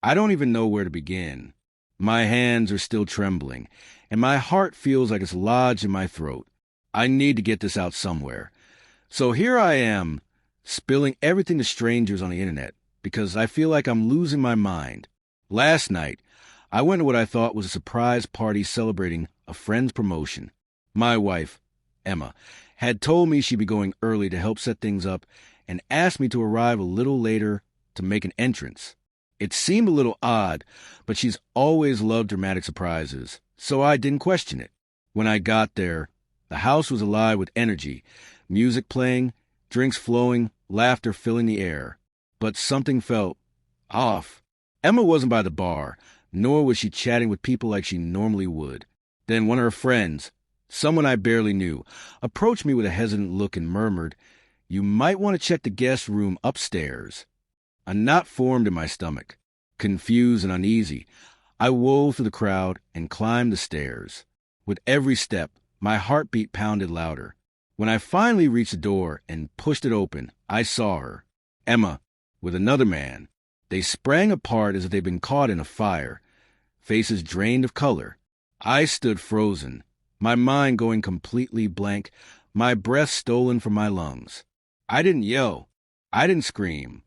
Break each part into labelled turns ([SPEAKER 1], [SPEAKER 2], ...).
[SPEAKER 1] I don't even know where to begin. My hands are still trembling, and my heart feels like it's lodged in my throat. I need to get this out somewhere. So here I am, spilling everything to strangers on the internet, because I feel like I'm losing my mind. Last night, I went to what I thought was a surprise party celebrating a friend's promotion. My wife, Emma, had told me she'd be going early to help set things up and asked me to arrive a little later to make an entrance. It seemed a little odd, but she's always loved dramatic surprises, so I didn't question it. When I got there, the house was alive with energy, music playing, drinks flowing, laughter filling the air. But something felt off. Emma wasn't by the bar, nor was she chatting with people like she normally would. Then one of her friends, someone I barely knew, approached me with a hesitant look and murmured, "You might want to check the guest room upstairs." A knot formed in my stomach. Confused and uneasy, I wove through the crowd and climbed the stairs. With every step, my heartbeat pounded louder. When I finally reached the door and pushed it open, I saw her, Emma, with another man. They sprang apart as if they'd been caught in a fire, faces drained of color. I stood frozen, my mind going completely blank, my breath stolen from my lungs. I didn't yell. I didn't scream.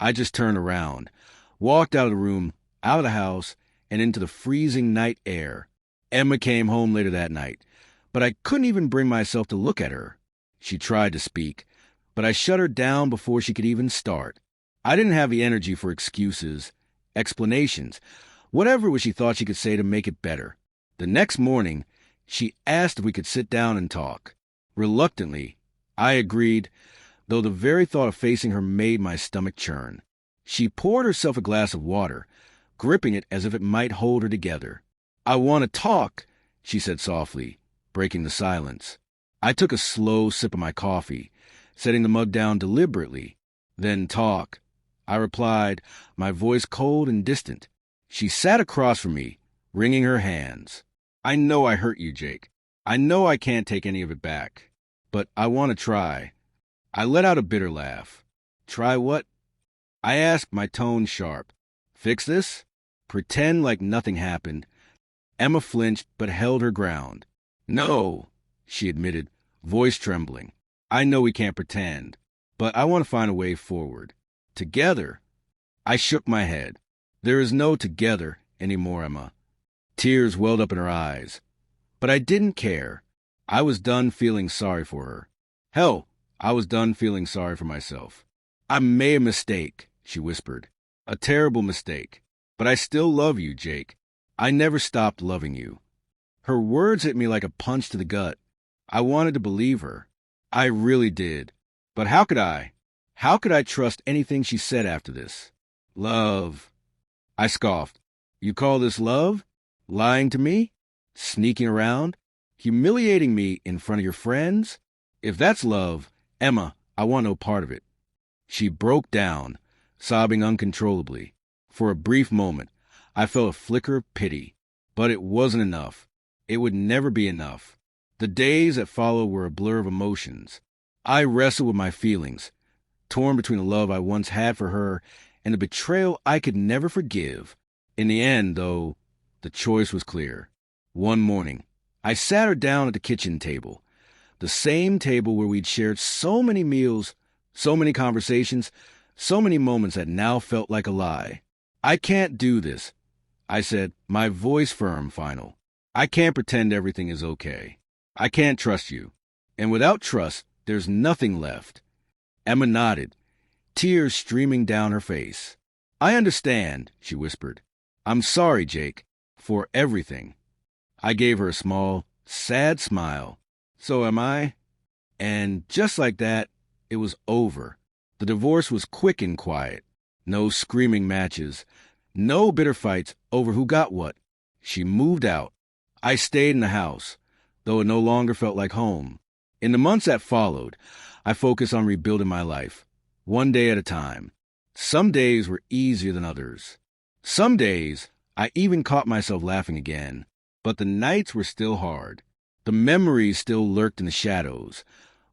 [SPEAKER 1] I just turned around, walked out of the room, out of the house, and into the freezing night air. Emma came home later that night, but I couldn't even bring myself to look at her. She tried to speak, but I shut her down before she could even start. I didn't have the energy for excuses, explanations, whatever it was she thought she could say to make it better. The next morning, she asked if we could sit down and talk. Reluctantly, I agreed, though the very thought of facing her made my stomach churn. She poured herself a glass of water, gripping it as if it might hold her together. "I want to talk," she said softly, breaking the silence. I took a slow sip of my coffee, setting the mug down deliberately. "Then talk," I replied, my voice cold and distant. She sat across from me, wringing her hands. "I know I hurt you, Jake. I know I can't take any of it back. But I want to try." I let out a bitter laugh. "Try what?" I asked, my tone sharp. "Fix this? Pretend like nothing happened?" Emma flinched but held her ground. "No," she admitted, voice trembling. "I know we can't pretend, but I want to find a way forward. Together." I shook my head. "There is no together anymore, Emma." Tears welled up in her eyes. But I didn't care. I was done feeling sorry for her. Hell, I was done feeling sorry for myself. "I made a mistake," she whispered. "A terrible mistake. But I still love you, Jake. I never stopped loving you." Her words hit me like a punch to the gut. I wanted to believe her. I really did. But how could I? How could I trust anything she said after this? "Love." I scoffed. "You call this love? Lying to me? Sneaking around? Humiliating me in front of your friends? If that's love, Emma, I want no part of it." She broke down, sobbing uncontrollably. For a brief moment, I felt a flicker of pity. But it wasn't enough. It would never be enough. The days that followed were a blur of emotions. I wrestled with my feelings, torn between the love I once had for her and the betrayal I could never forgive. In the end, though, the choice was clear. One morning, I sat her down at the kitchen table, the same table where we'd shared so many meals, so many conversations, so many moments that now felt like a lie. "I can't do this," I said, my voice firm, final. "I can't pretend everything is okay. I can't trust you. And without trust, there's nothing left." Emma nodded, tears streaming down her face. "I understand," she whispered. "I'm sorry, Jake, for everything." I gave her a small, sad smile. "So am I." And just like that, it was over. The divorce was quick and quiet. No screaming matches. No bitter fights over who got what. She moved out. I stayed in the house, though it no longer felt like home. In the months that followed, I focused on rebuilding my life, one day at a time. Some days were easier than others. Some days, I even caught myself laughing again. But the nights were still hard. The memories still lurked in the shadows,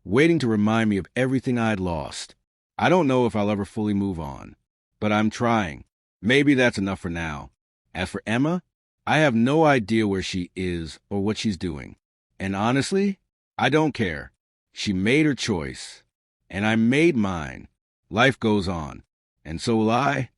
[SPEAKER 1] waiting to remind me of everything I had lost. I don't know if I'll ever fully move on, but I'm trying, Maybe that's enough for now. As for Emma, I have no idea where she is or what she's doing. And honestly, I don't care. She made her choice, and I made mine. Life goes on, and so will I.